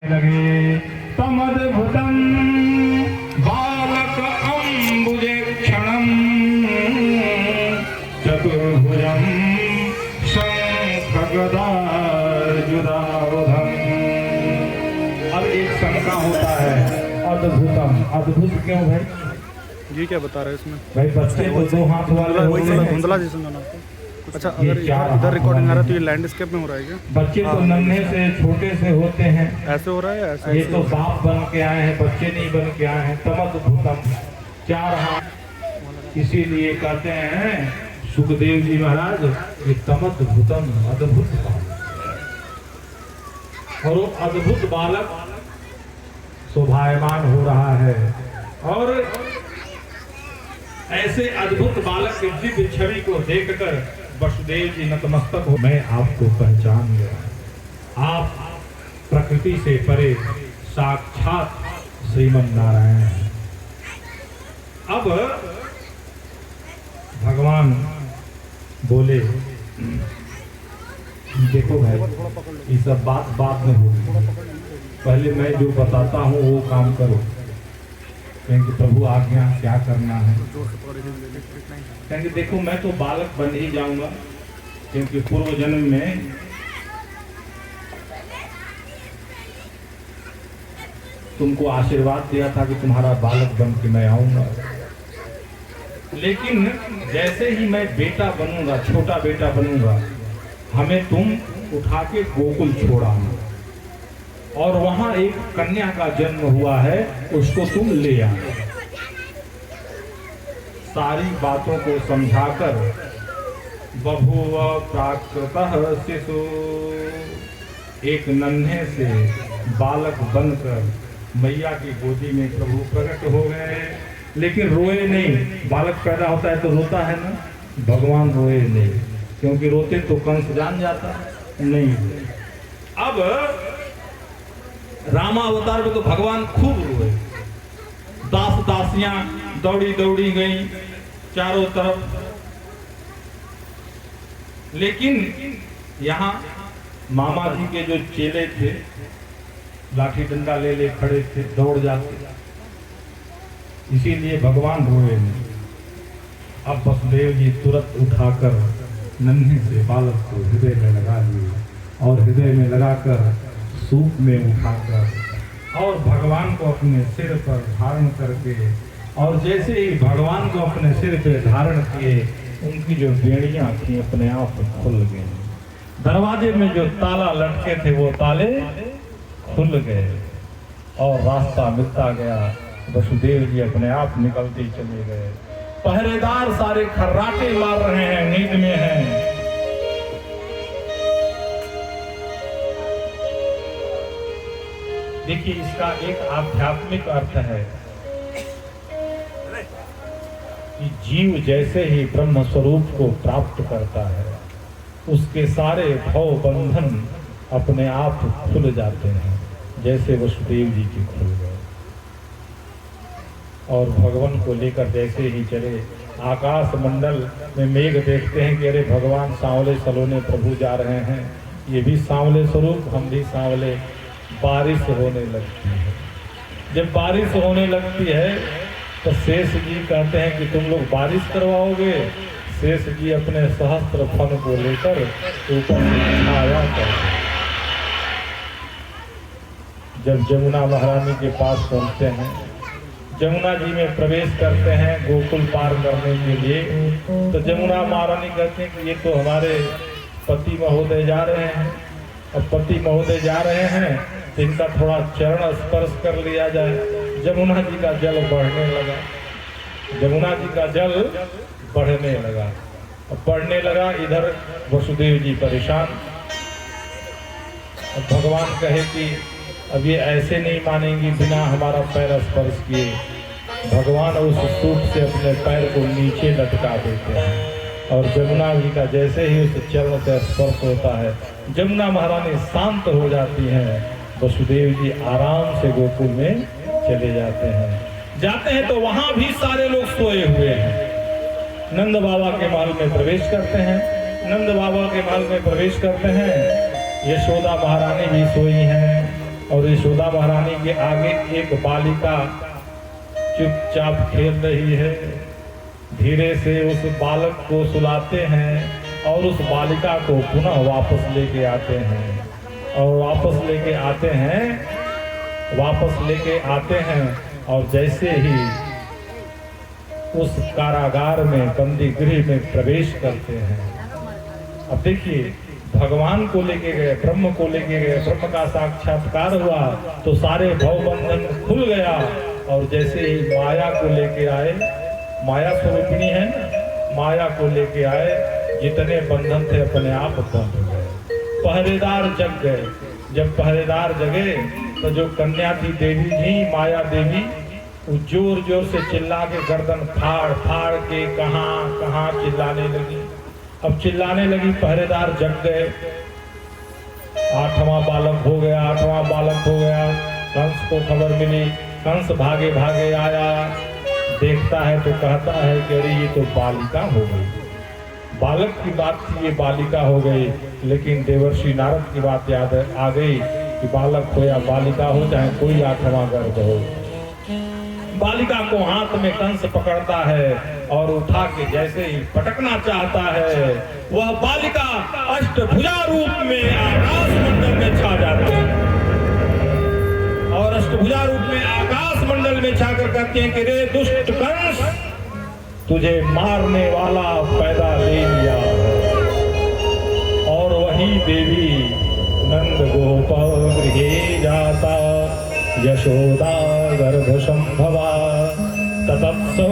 लगे तमद्भुतं बालक अम्बुजे क्षणं चतुर्भुजं शंखगदार्जुनायुधम्। अब एक शंका होता है अद्भुतम, अद्भुत क्यों भाई? जी क्या बता रहे हैं इसमें? भाई बच्चे तो दो हाथ वाले धुंधला जैसे गाना। अच्छा, अगर इधर रिकॉर्डिंग आ रहा है तो ये लैंडस्केप में हो रहा है क्या? बच्चे तो नन्हे से छोटे से होते हैं, ऐसे हो रहा है ऐसे? ये तो बाप बन के आए हैं, बच्चे नहीं बन के आए हैं। तमद्भुतम, चार हाथ, इसीलिए कहते हैं सुखदेव जी महाराज ये तमद्भुतम, अद्भुत बालक। और वो अद्भुत बालक शोभायमान हो रहा है और ऐसे अद्भुत बालक की दिव्य छवि को देखकर वसुदेव जी नतमस्तक हो। मैं आपको पहचान गया, आप प्रकृति से परे साक्षात श्रीमन नारायण हैं। अब भगवान बोले देखो भाई ये सब बात बाद में होगी, पहले मैं जो बताता हूँ वो काम करो। कहेंगे प्रभु आज्ञा क्या करना है? कहेंगे देखो मैं तो बालक बन ही जाऊंगा, क्योंकि पूर्व जन्म में तुमको आशीर्वाद दिया था कि तुम्हारा बालक बन के मैं आऊंगा। लेकिन जैसे ही मैं बेटा बनूंगा, छोटा बेटा बनूंगा, हमें तुम उठा के गोकुल छोड़ाना और वहां एक कन्या का जन्म हुआ है, उसको तुम ले आना। सारी बातों को समझाकर बभूव प्राकृतः शिशु, एक नन्हे से बालक बनकर मैया की गोदी में प्रभु प्रकट हो गए। लेकिन रोए नहीं, बालक पैदा होता है तो रोता है ना, भगवान रोए नहीं, क्योंकि रोते तो कंस जान जाता नहीं। अब रामावतार में तो भगवान खूब रोए, दास दासियां दौड़ी दौड़ी गई चारों तरफ। लेकिन यहाँ मामा जी के जो चेले थे लाठी डंडा ले ले खड़े थे, दौड़ जाते, इसीलिए भगवान रोए नहीं। अब वसुदेव जी तुरंत उठाकर नन्हे से बालक को हृदय में लगा लिए और हृदय में लगाकर सूप में उठाकर और भगवान को अपने सिर पर धारण करके, और जैसे ही भगवान को अपने सिर पे धारण किए, उनकी जो बेड़ियां थी अपने आप खुल गई। दरवाजे में जो ताला लटके थे वो ताले खुल गए और रास्ता मिलता गया। वसुदेव जी अपने आप निकलते चले गए। पहरेदार सारे खर्राटे मार रहे हैं, नींद में हैं। देखिए इसका एक आध्यात्मिक अर्थ है कि जीव जैसे ही ब्रह्म स्वरूप को प्राप्त करता है, उसके सारे भव बंधन अपने आप खुल जाते हैं, जैसे वसुदेव जी के खुल गए। और भगवान को लेकर जैसे ही चले, आकाश मंडल में मेघ देखते हैं कि अरे भगवान सांवले सलोने प्रभु जा रहे हैं, ये भी सांवले स्वरूप, हम भी सांवले। बारिश होने लगती है, जब बारिश होने लगती है तो शेष जी कहते हैं कि तुम लोग बारिश करवाओगे। शेष जी अपने सहस्त्र फन को लेकर ऊपर छाया करते। जब जमुना महारानी के पास पहुंचते हैं, जमुना जी में प्रवेश करते हैं गोकुल पार करने के लिए, तो जमुना महारानी कहते हैं कि ये तो हमारे पति महोदय जा रहे हैं, अब पति महोदय जा रहे हैं तो इनका थोड़ा चरण स्पर्श कर लिया जाए। जमुना जी का जल बढ़ने लगा, जमुना जी का जल बढ़ने लगा, अब बढ़ने लगा। इधर वसुदेव जी परेशान। अब भगवान कहे कि अब ये ऐसे नहीं मानेंगी बिना हमारा पैर स्पर्श किए। भगवान उस सूप से अपने पैर को नीचे लटका देते हैं और जमुना जी का जैसे ही उस चरण से स्पर्श होता है, जमुना महारानी शांत हो जाती हैं। वसुदेव जी आराम से गोकुल में चले जाते हैं तो वहां भी सारे लोग सोए हुए हैं। नंद बाबा के महल में प्रवेश करते हैं, नंद बाबा के महल में प्रवेश करते हैं। यशोदा महारानी भी सोई हैं और यशोदा महारानी के आगे एक बालिका चुपचाप खेल रही है। धीरे से उस बालक को सुलाते हैं और उस बालिका को पुनः वापस लेके आते हैं और वापस लेके आते हैं और जैसे ही उस कारागार में बंदी गृह में प्रवेश करते हैं। अब देखिए, भगवान को लेके गए, ब्रह्म को लेके गए, ब्रह्म का साक्षात्कार हुआ तो सारे भवबंधन खुल गया और जैसे ही माया को लेके आए, माया स्वरूपिणी है ना, माया को लेके आए, जितने बंधन थे अपने आप बंध गए। पहरेदार जग गए। जब पहरेदार जगे तो जो कन्या थी देवी थी, माया देवी, वो जोर जोर से चिल्ला के गर्दन फाड़ फाड़ के कहाँ चिल्लाने लगी। अब चिल्लाने लगी, पहरेदार जग गए। 8वां बालक हो गया। कंस को खबर मिली, कंस भागे आया, देखता है तो कहता है कि अरे ये तो बालिका हो गई। बालक की बात थी, ये बालिका हो गई। लेकिन देवर्षि नारद की बात याद आ गई कि बालक हो या बालिका हो, चाहे कोई 8वां गर्भ हो। बालिका को हाथ में कंस पकड़ता है और उठा के जैसे ही पटकना चाहता है, वह बालिका अष्टभुजा रूप में आकाश मंडल में छा जाती है और अष्टभुजा रूप में आकाश मंडल में छाकर कहते हैं कि रे दुष्ट कंस, तुझे मारने वाला पैदा ले लिया। और वही देवी नंद गोप गृहे जाता, यशोदा गर्भ संभवा, ततत्सो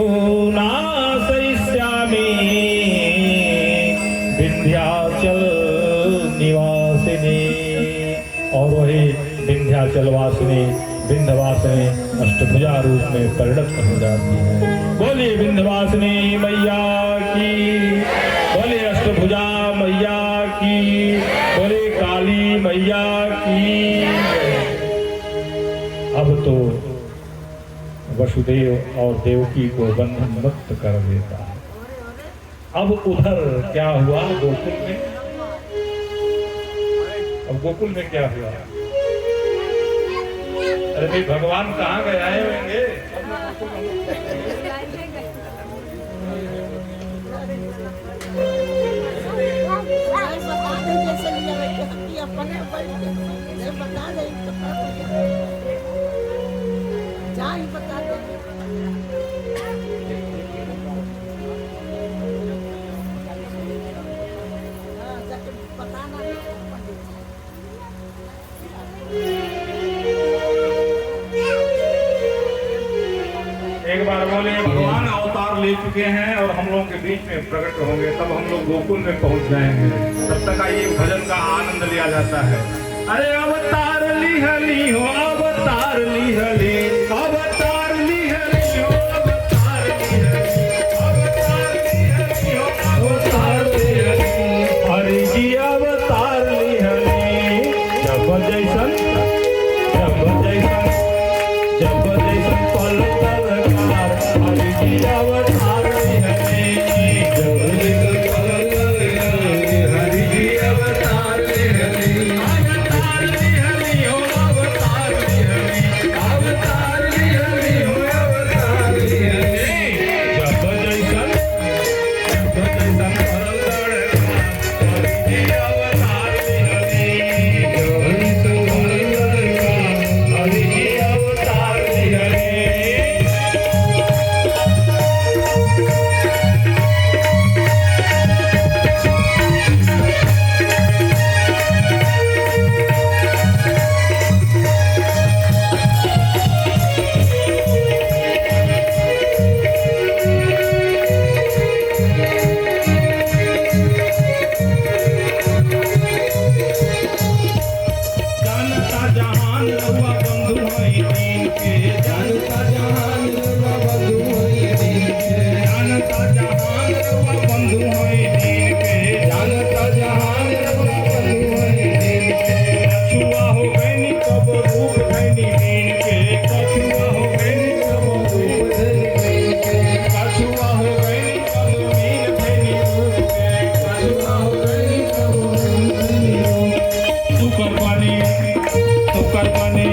नाशयिष्यामि विंध्याचल निवासिनी। और वही विंध्याचल वासिनी, विंध्यवासिनी अष्टभुजा रूप में परिणत हो जाती है। बोलिए विंध्यवासिनी मैया की, बोलिए अष्टभुजा मैया की, बोलिए काली मैया की। अब तो वसुदेव और देवकी को बंधन मुक्त कर देता है। अब उधर क्या हुआ गोकुल में? अब गोकुल में क्या हुआ? अरे भाई, भगवान कहाँ गए आए होंगे? एक बार बोले, भगवान अवतार ले चुके हैं और हम लोगों के बीच में प्रकट होंगे, तब हम लोग गोकुल में पहुंच जाएंगे। तब तक आइए भजन का आनंद लिया जाता है। अरे अवतार लिहली हो, अवतार लिहली, अवतार लिहली हो, अवतार लिहली, अवतार लिहली हो, अवतार लिहली, हरि जी अवतार लिहली। जब जैसन पल तरकार, हरि जी अवतार लिहली। हरि जी अवतार लिहली, अवतार लिहली हो, अवतार लिहली, अवतार लिहली हो, अवतार लिहली। जब जैसन पल तरकार, हरि जी अवतार लिहली। हरि जी अवतार लिहली। जानता जहान रहुआ बंधु होई दीन के, जानता जहान रहुआ बंधु होई दीन के, जानता जहान रहुआ बंधु होई दीन के, जानता जहान रहुआ बंधु होई दीन के। कछुआ हो गईनी कब रूप धैनी मीन के, कछुआ हो गईनी कब रूप धैनी मीन के, कछुआ हो गईनी कब मीन धैनी रूप के, कछुआ हो गईनी कब मीन धैनी रूप। तू कर बनी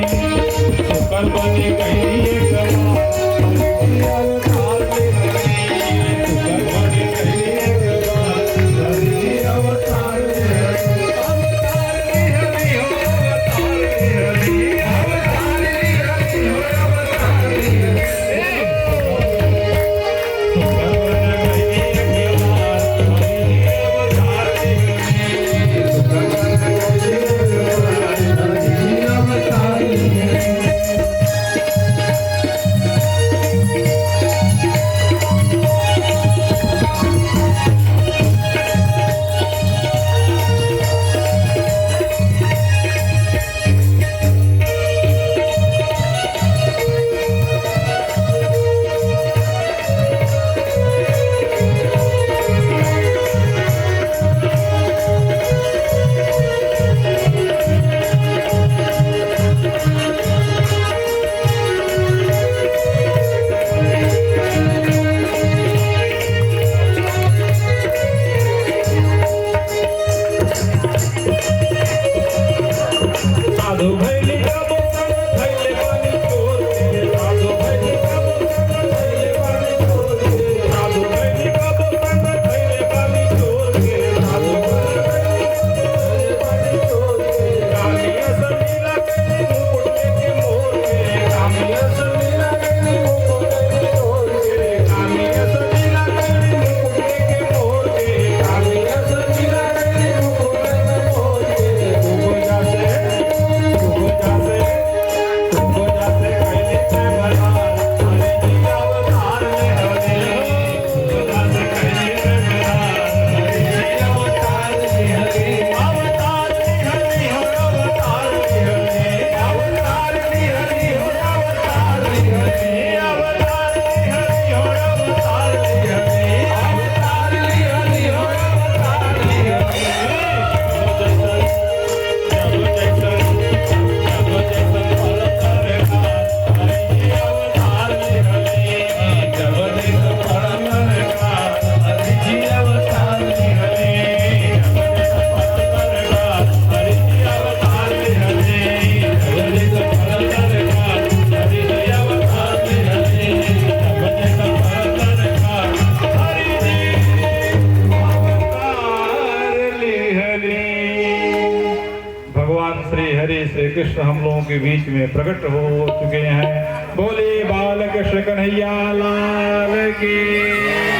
के बीच में प्रकट हो चुके हैं। बोले बाल कृष्ण कन्हैया लाल की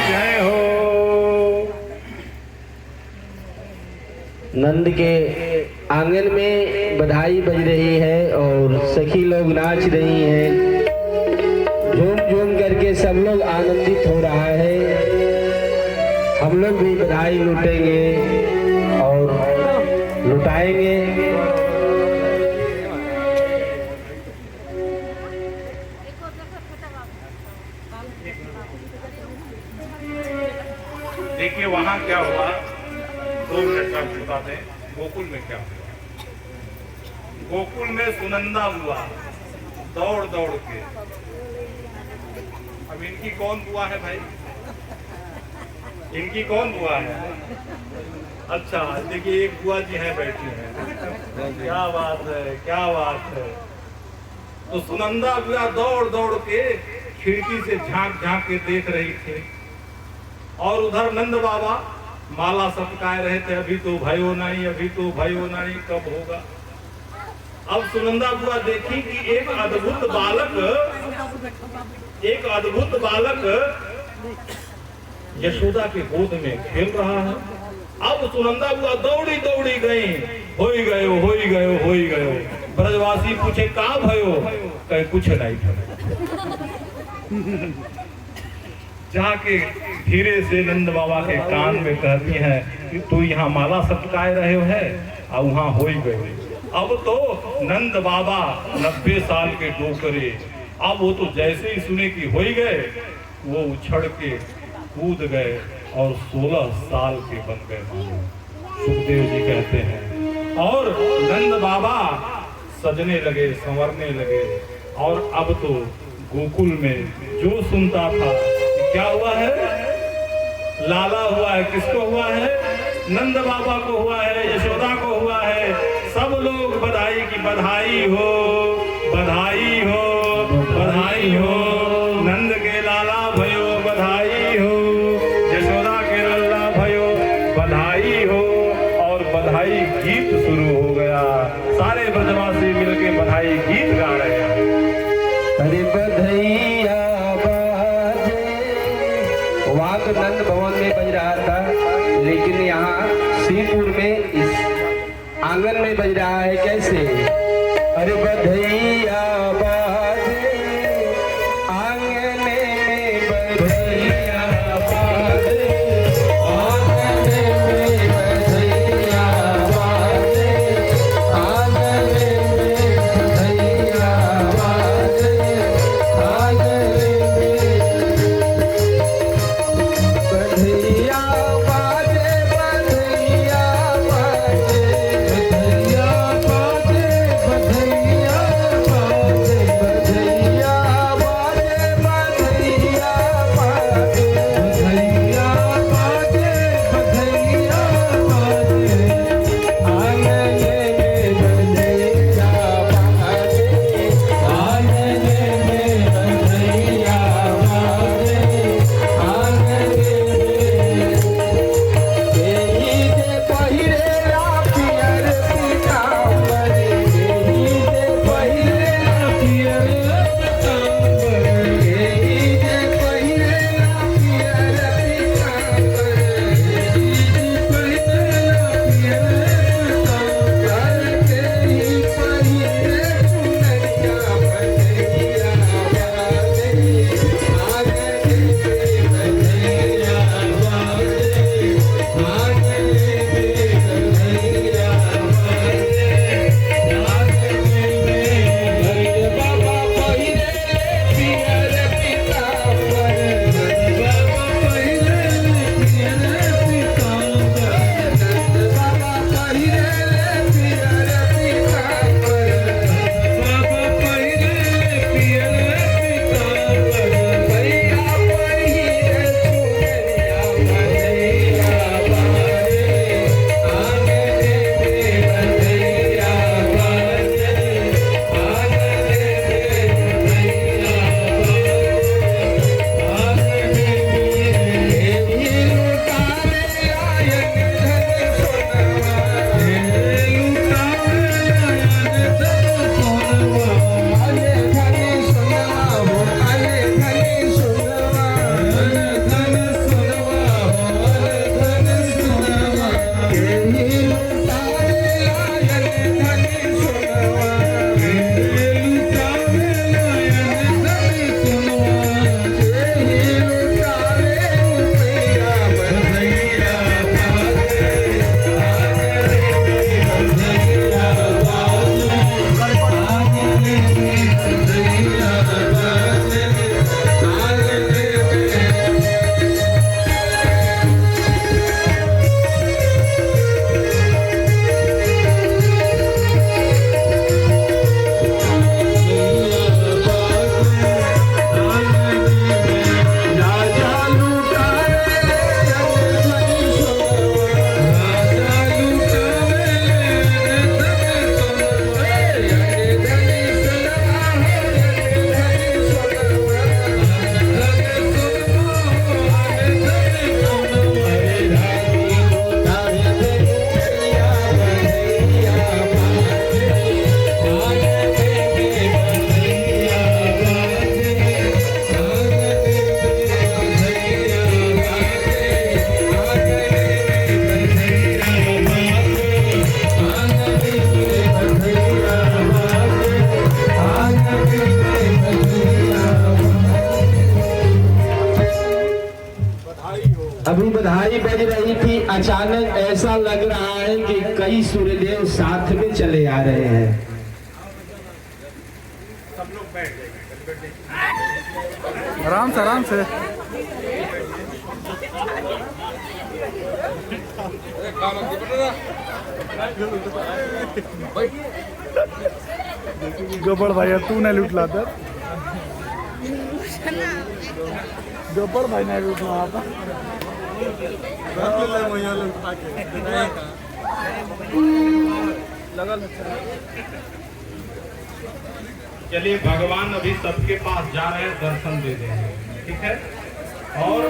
जय हो। नंद के आंगन में बधाई बज रही है और सखी लोग नाच रही हैं। झूम झूम करके सब लोग आनंदित हो रहा है। हम लोग भी बधाई लूटेंगे और लुटाएंगे। देखिए वहां क्या हुआ, 2 मिनट का बता दें। गोकुल में क्या हुआ? गोकुल में सुनंदा हुआ दौड़ दौड़ के। अब इनकी कौन बुआ है भाई? इनकी कौन बुआ है? अच्छा देखिए एक बुआ जी हैं बैठी हैं। क्या बात है, क्या बात है। तो सुनंदा बुआ दौड़ दौड़ के खिड़की से झांक झांक के देख रही थी और उधर नंद बाबा माला सटकाए रहे थे। अभी तो भयो नहीं, अभी तो भयो नहीं, कब होगा। अब सुनंदा बुआ देखी कि एक अद्भुत बालक यशोदा के गोद में खेल रहा है। अब सुनंदा बुआ दौड़ी दौड़ी गई, होई गयो, होई गयो, होई गयो। ब्रजवासी पूछे का भयो? कहे कुछ नहीं भयो। जाके धीरे से नंद बाबा के कान में कहती है कि तू यहाँ माला सटकाए रहे हो है और वहाँ हो ही गए। अब तो नंद बाबा 90 साल के डोकरे, अब वो तो जैसे ही सुने कि हो ही गए वो उछड़ के कूद गए और 16 साल के बन गए मानो। सुखदेव जी कहते हैं और नंद बाबा सजने लगे, संवरने लगे। और अब तो गोकुल में जो सुनता था क्या हुआ है, लाला हुआ है। किसको हुआ है? नंद बाबा को हुआ है, यशोदा को हुआ है। सब लोग बधाई की बधाई हो, बधाई हो, बधाई हो। नंद के लाला भयो बधाई हो, यशोदा के लल्ला भयो बधाई हो। और बधाई गीत शुरू हो गया। सारे ब्रजवासी मिलके बधाई गीत गा रहे हैं। अरे बधैया वहाँ तो नंद भवन में बज रहा था, लेकिन यहाँ श्रीपुर में इस आंगन में बज रहा है। कैसे? अरे बधैया बाजे आंगन में, बधैया बाजे आंगन में, बधैया बाजे आंगन में, बधैया बाजे आंगन में। बधैया बाजे, बधैया बाजे, बधैया बाजे, बधैया बाजे। बधाई बज रही थी, अचानक ऐसा लग रहा है कि कई सूर्यदेव साथ में चले आ रहे हैं। आराम से आराम से। गब्बर भाई तू नहीं लूटला था, गब्बर भाई नहीं लूटला था। चलिए भगवान अभी सबके पास जा रहे हैं, दर्शन दे देंगे, ठीक है। और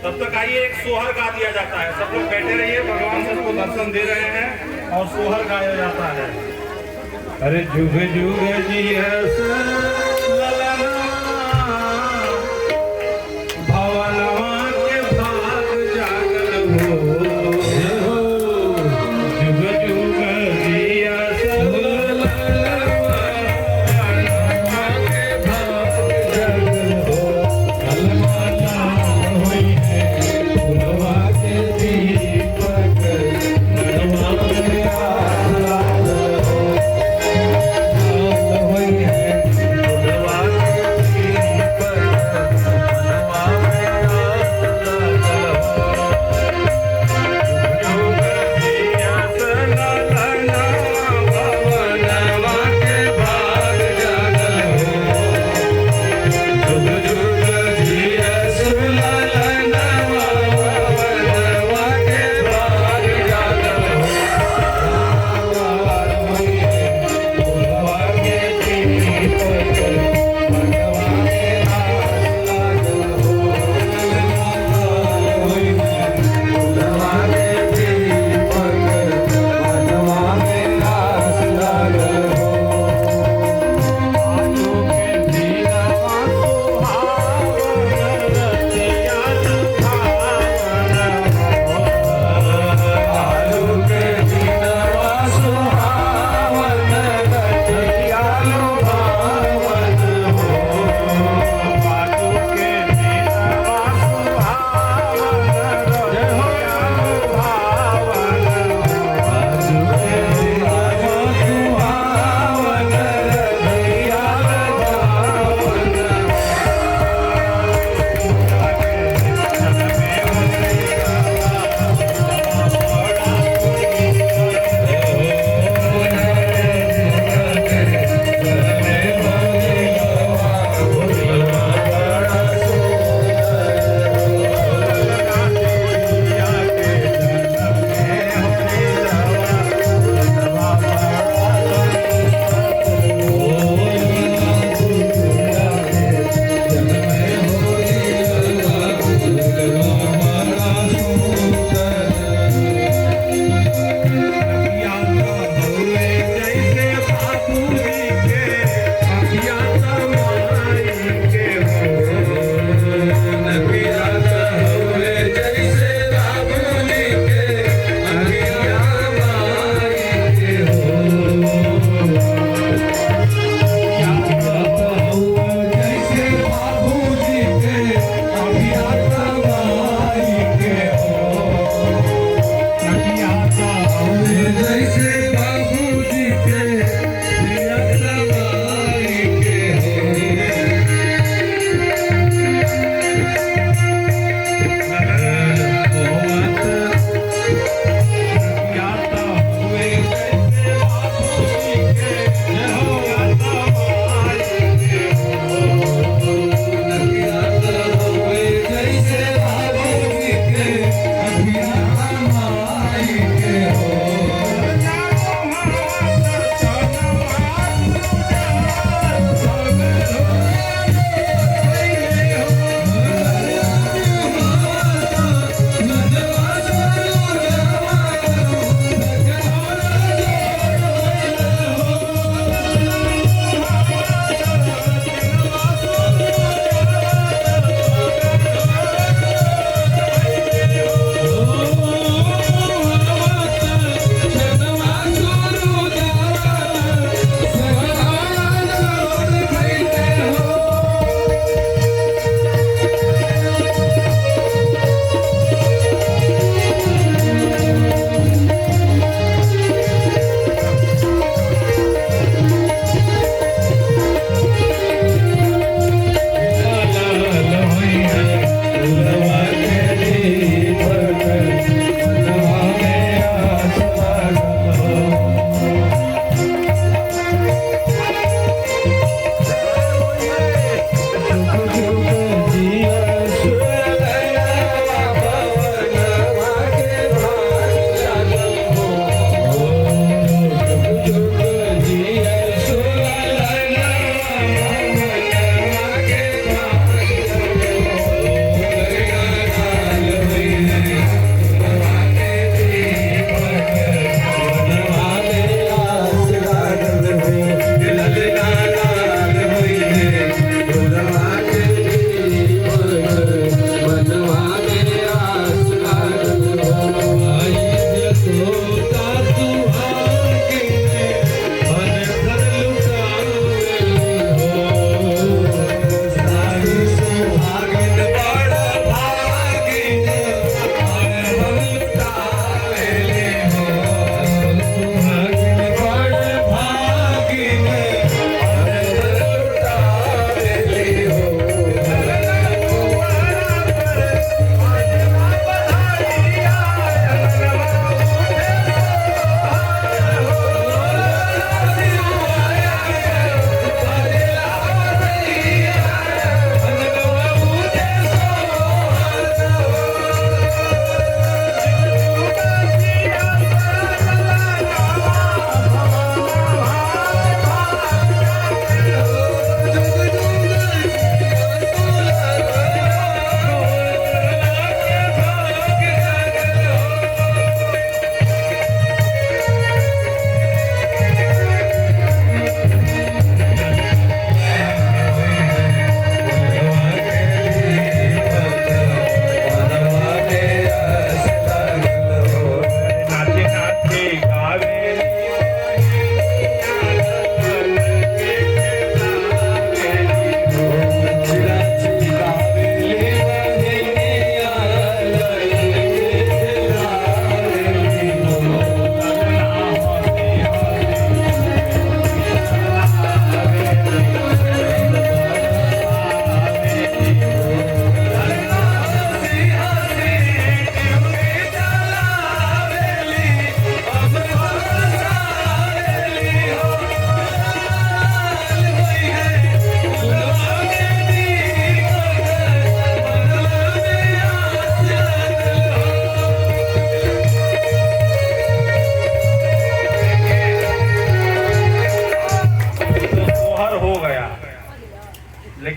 तब तक आइए एक सोहर गा दिया जाता है। सब लोग बैठे रहिए, भगवान सबको दर्शन दे रहे हैं और सोहर गाया जाता है। अरे जुग जुग जी भवनवा के भाग जागल हो, जुग जुग जिया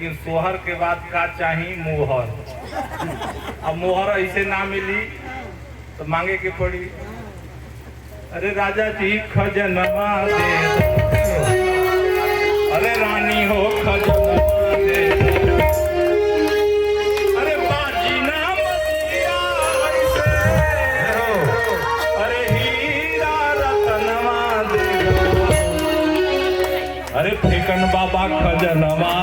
लेकिन सोहर के बाद का चाही मोहर। अब मोहर ऐसे ना मिली तो मांगे के पड़ी। अरे राजा जी खजनवा दे दो, अरे रानी हो खजनवा दे दो, अरे बाजी ना मतिया ऐसे, अरे हीरा रतनवा दे दो, अरे फेकन बाबा खजनवा।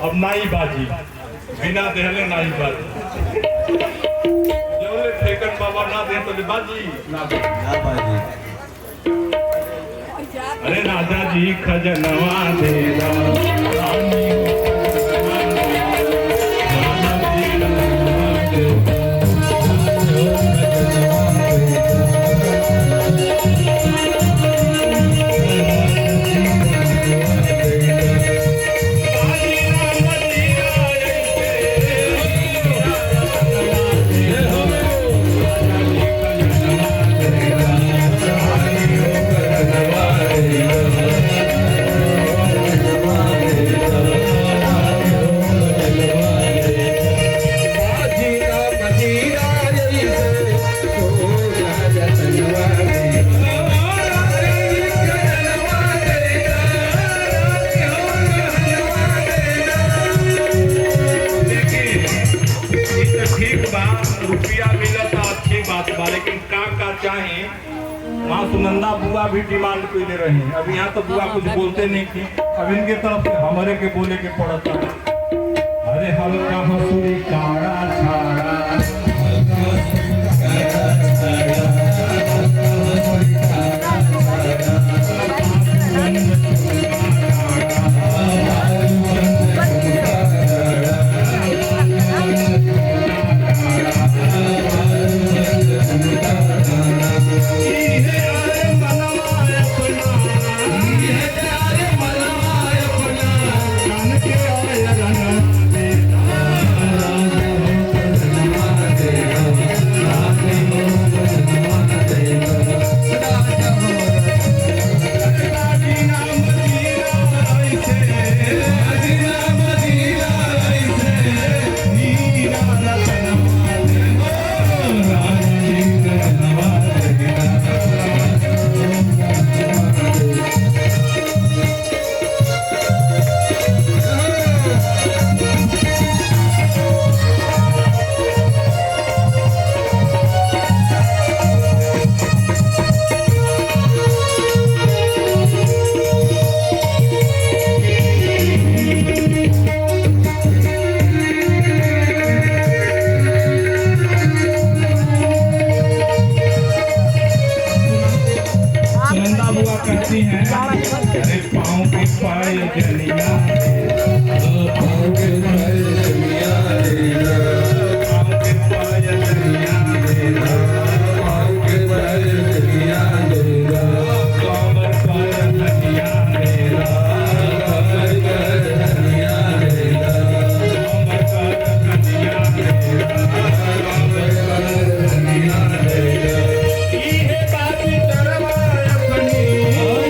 अब नाई बाजी बिना देहले नाई बाजी, जबले फेकन बाबा ना दे तो बाजी ना बाजी। अरे राजा जी खजनवा दे दो, रानी चाहे वहाँ सुनंदा बुआ भी डिमांड कर रही। अब यहाँ तो बुआ कुछ बोलते नहीं थी, अब इनके तरफ से हमारे के बोले के पड़ता। अरे हल्का हंसुरी काड़ा छाड़ा, कहती हैं अरे पाँव की पायल जलिया, पाँव के पायल जलिया, पाँव के पायल जलिया, पाँव के पायल जलिया, कमर पायल जलिया, कमर पायल जलिया, कमर पायल जलिया, कमर पायल जलिया। ये बात तरवा अपनी,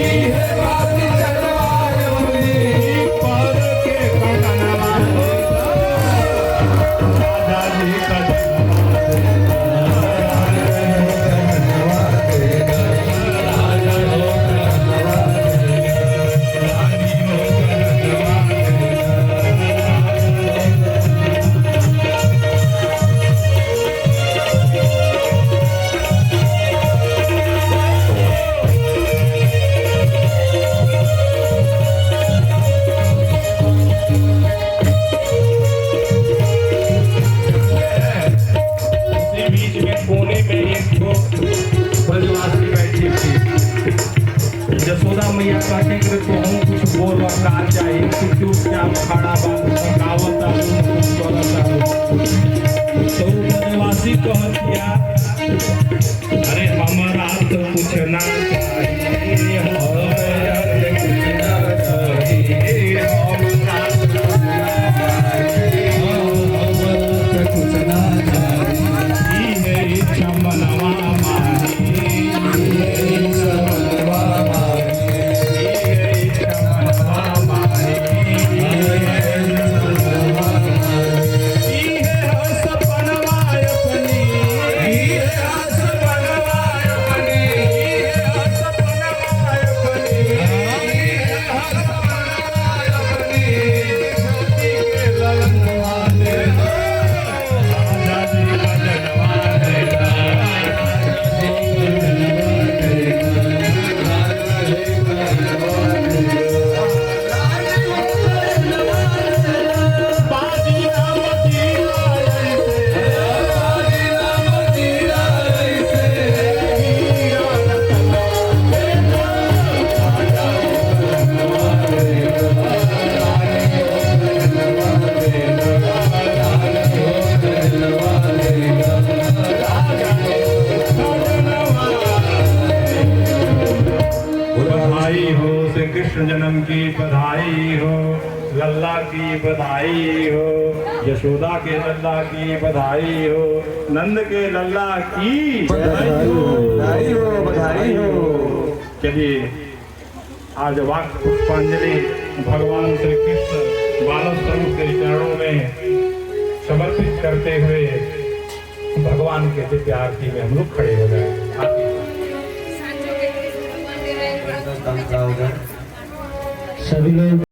ये बात तरवा अपनी, पर के कनवा राजा जी का यशोदा मैया कहते कि तो हम कुछ बोल का चाहिए, कुछ चुपचाप खड़ा गावता तो बनवासी कहतिया अरे हमारा तो कुछ ना चाहिए, कुछ ना चाहिए, इच्छा मनवा मानी कृष्ण जन्म की बधाई हो, लल्ला की बधाई हो, यशोदा के लल्ला की बधाई हो, नंद के लल्ला की बधाई हो, बधाई हो, बधाई हो। चलिए आज वाक् पुष्पांजलि भगवान श्री कृष्ण बालक स्वरूप के चरणों में समर्पित करते हुए भगवान के दिव्य आरती में हम लोग खड़े हो जाए। सभी लोग